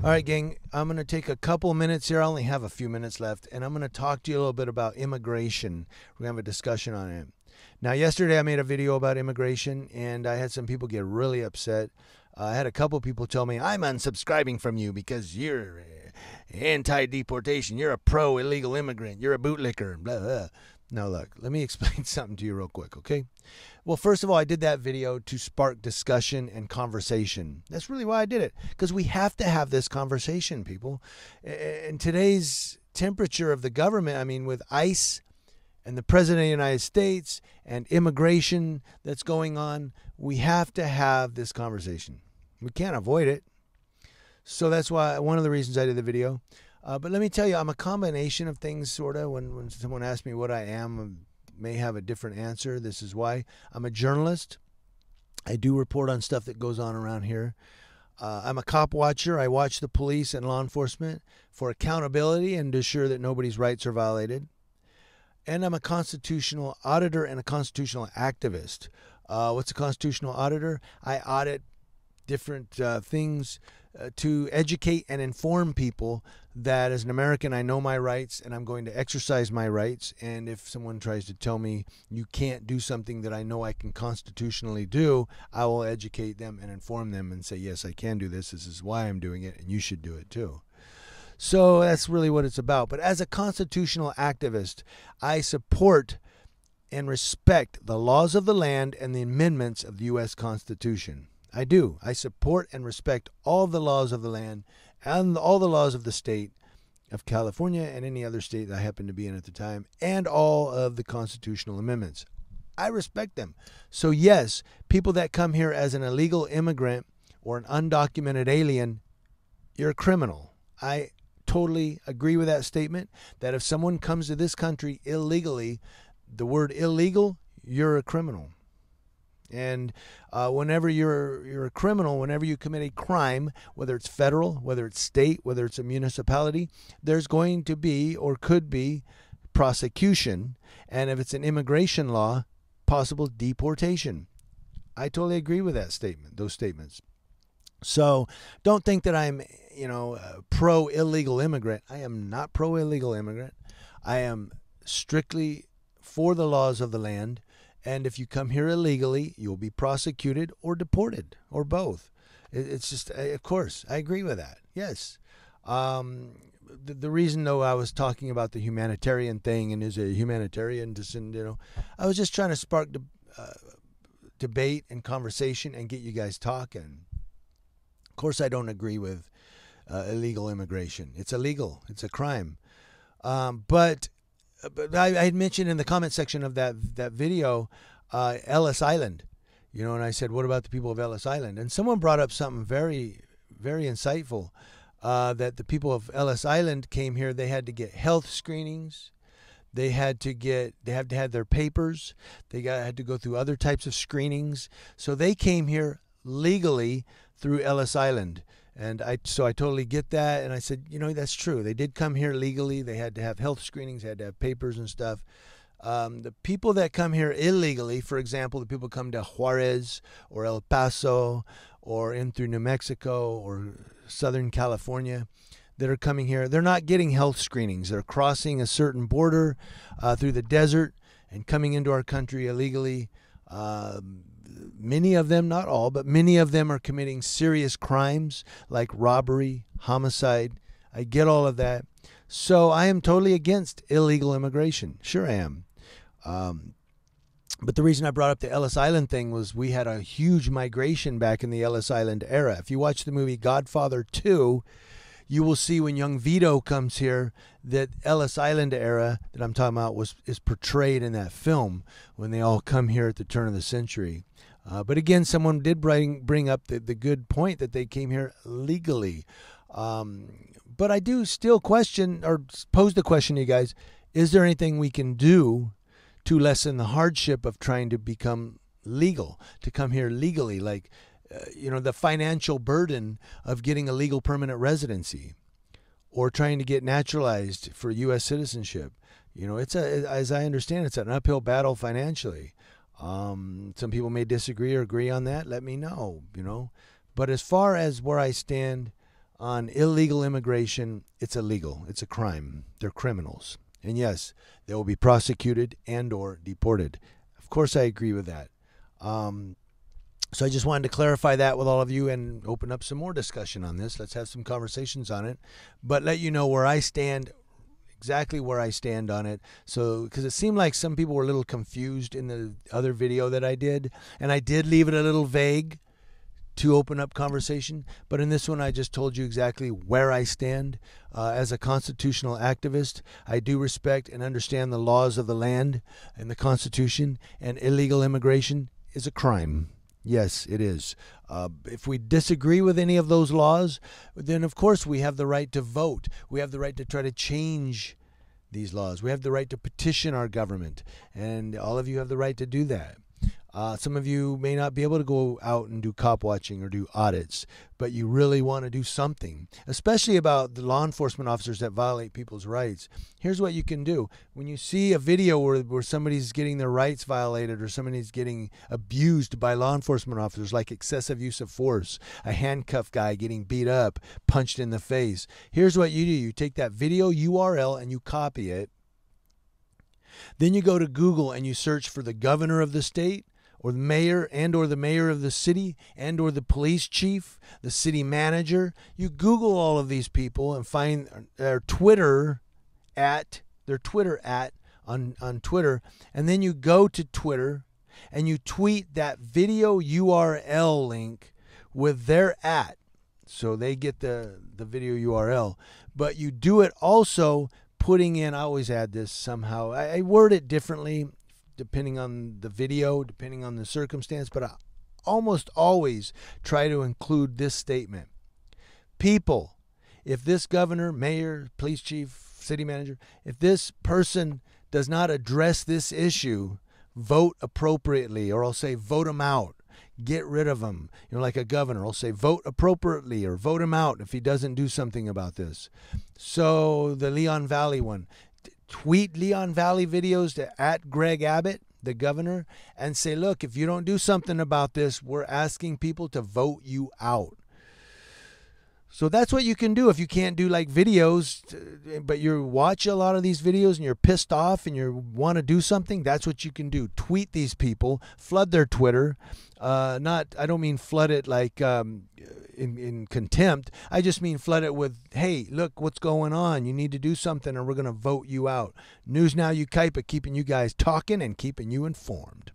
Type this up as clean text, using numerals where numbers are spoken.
All right, gang, I'm going to take a couple minutes here. I only have a few minutes left, and I'm going to talk to you a little bit about immigration. We're going to have a discussion on it. Now, yesterday I made a video about immigration, and I had some people get really upset. I had a couple people tell me, I'm unsubscribing from you because you're anti-deportation. You're a pro-illegal immigrant. You're a bootlicker. Blah, blah. Now, look, let me explain something to you real quick, okay? Well, first of all, I did that video to spark discussion and conversation. That's really why I did it, because we have to have this conversation, people. In today's temperature of the government, I mean, with ICE and the President of the United States and immigration that's going on, we have to have this conversation. We can't avoid it. So that's why one of the reasons I did the video. But let me tell you, I'm a combination of things, sort of. When someone asks me what I am, I may have a different answer. This is why. I'm a journalist. I do report on stuff that goes on around here. I'm a cop watcher. I watch the police and law enforcement for accountability and to ensure that nobody's rights are violated. And I'm a constitutional auditor and a constitutional activist. What's a constitutional auditor? I audit different things to educate and inform people that as an American, I know my rights and I'm going to exercise my rights. And if someone tries to tell me you can't do something that I know I can constitutionally do, I will educate them and inform them and say, yes, I can do this. This is why I'm doing it, and you should do it too. So that's really what it's about. But as a constitutional activist, I support and respect the laws of the land and the amendments of the U.S. Constitution. I do. I support and respect all the laws of the land and all the laws of the state of California and any other state that I happen to be in at the time, and all of the constitutional amendments. I respect them. So yes, people that come here as an illegal immigrant or an undocumented alien, you're a criminal. I totally agree with that statement, that if someone comes to this country illegally, the word illegal, you're a criminal. And whenever you're a criminal, whenever you commit a crime, whether it's federal, whether it's state, whether it's a municipality, there's going to be or could be prosecution. And if it's an immigration law, possible deportation. I totally agree with that statement, those statements. So don't think that I'm, pro-illegal immigrant. I am not pro-illegal immigrant. I am strictly for the laws of the land. And if you come here illegally, you'll be prosecuted or deported, or both. It's just, of course, I agree with that. Yes. The reason, though, I was talking about the humanitarian thing and is a humanitarian, I was just trying to spark debate and conversation and get you guys talking. Of course, I don't agree with illegal immigration. It's illegal. It's a crime. But I had mentioned in the comment section of that video, Ellis Island, and I said, what about the people of Ellis Island? And someone brought up something very, very insightful, that the people of Ellis Island came here. They had to get health screenings. They had to have their papers. They had to go through other types of screenings. So they came here legally through Ellis Island. And so I totally get that. And I said, that's true. They did come here legally. They had to have health screenings, they had to have papers and stuff. The people that come here illegally, for example, the people come to Juarez or El Paso or in through New Mexico or Southern California that are coming here, they're not getting health screenings. They're crossing a certain border through the desert and coming into our country illegally. Many of them, not all, but many of them are committing serious crimes like robbery, homicide. I get all of that. So I am totally against illegal immigration. Sure I am. But the reason I brought up the Ellis Island thing was we had a huge migration back in the Ellis Island era. If you watch the movie Godfather 2, you will see when young Vito comes here that Ellis Island era that I'm talking about is portrayed in that film when they all come here at the turn of the century. But again, someone did bring up the good point that they came here legally. But I do still question or pose the question to you guys, is there anything we can do to lessen the hardship of trying to become legal, to come here legally? Like, the financial burden of getting a legal permanent residency or trying to get naturalized for U.S. citizenship. As I understand, it's an uphill battle financially. Some people may disagree or agree on that. Let me know, But as far as where I stand, on illegal immigration, it's illegal. It's a crime. They're criminals. And yes, they will be prosecuted and or deported. Of course, I agree with that. So I just wanted to clarify that with all of you and open up some more discussion on this. Let's have some conversations on it, but let you know where I stand, exactly where I stand on it. So, because it seemed like some people were a little confused in the other video that I did, and I did leave it a little vague to open up conversation. But in this one, I just told you exactly where I stand. As a constitutional activist, I do respect and understand the laws of the land and the Constitution, and illegal immigration is a crime. Yes, it is. If we disagree with any of those laws, then of course we have the right to vote. We have the right to try to change these laws. We have the right to petition our government, and all of you have the right to do that. Some of you may not be able to go out and do cop watching or do audits, but you really want to do something, especially about the law enforcement officers that violate people's rights. Here's what you can do. When you see a video where somebody's getting their rights violated or somebody's getting abused by law enforcement officers, like excessive use of force, a handcuffed guy getting beat up, punched in the face, here's what you do. You take that video URL and you copy it. Then you go to Google and you search for the governor of the state, or the mayor or the mayor of the city, and or the police chief, the city manager. You Google all of these people and find their Twitter at on Twitter, and then you go to Twitter and you tweet that video URL link with their @ so they get the video URL. But you do it also putting in, I always add this somehow, I word it differently depending on the video, depending on the circumstance, but I almost always try to include this statement. People, if this governor, mayor, police chief, city manager, if this person does not address this issue, vote appropriately, or I'll say vote them out. Get rid of him. Like a governor, I'll say vote appropriately or vote him out if he doesn't do something about this. So the Leon Valley one, tweet Leon Valley videos to @Greg Abbott, the governor, and say, look, if you don't do something about this, we're asking people to vote you out. So that's what you can do if you can't do like videos, but you watch a lot of these videos and you're pissed off and you want to do something. That's what you can do. Tweet these people, flood their Twitter. I don't mean flood it like in contempt. I just mean flood it with, hey, look what's going on. You need to do something or we're going to vote you out. News Now Ukaipa, keeping you guys talking and keeping you informed.